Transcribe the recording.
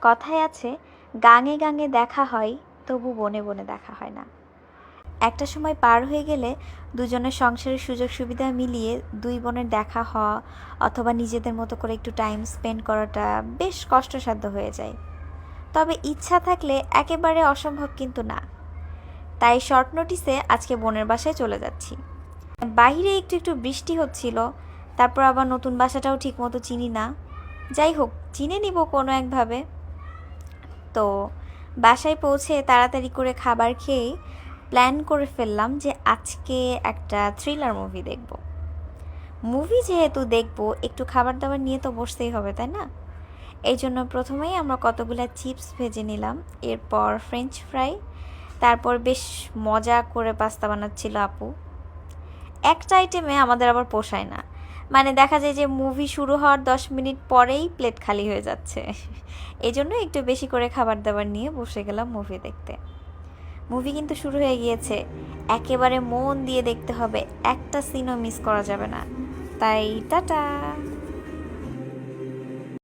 কথায় আছে, গাঙে গাঙে দেখা হয়, তবু বনে বনে দেখা হয় না। একটা সময় পার হয়ে গেলে দুজনের সংসারের সুযোগ সুবিধা মিলিয়ে দুই বোনের দেখা হওয়া অথবা নিজেদের মতো করে একটু টাইম স্পেন্ড করাটা বেশ কষ্টসাধ্য হয়ে যায়। তবে ইচ্ছা থাকলে একেবারে অসম্ভব কিন্তু না। তাই শর্ট নোটিসে আজকে বোনের বাসায় চলে যাচ্ছি। বাইরে একটু একটু বৃষ্টি হচ্ছিল, তারপর আবার নতুন বাসাটাও ঠিকমতো চিনি না। যাই হোক, চিনে নিব কোনো একভাবে। তো বাসায় পৌঁছে তাড়াতাড়ি করে খাবার খেয়ে প্ল্যান করে ফেললাম যে আজকে একটা থ্রিলার মুভি দেখব। মুভি যেহেতু দেখব, একটু খাবার দাবার নিয়ে তো বসতেই হবে, তাই না? এই জন্য প্রথমেই আমরা কতগুলো চিপস ভেজে নিলাম, এরপর ফ্রেঞ্চ ফ্রাই, তারপর বেশ মজা করে পাস্তা বানাচ্ছিল আপু। একটা আইটেমে আমাদের আবার পোষায় না, মানে দেখা যায় যে মুভি শুরু হওয়ার 10 মিনিট পরেই প্লেট খালি হয়ে যাচ্ছে। এই জন্য একটু বেশি করে খাবার দাবার নিয়ে বসে গেলাম মুভি দেখতে। মুভি কিন্তু শুরু হয়ে গিয়েছে, একেবারে মন দিয়ে দেখতে হবে, একটা সিনও মিস করা যাবে না। তাই টাটা।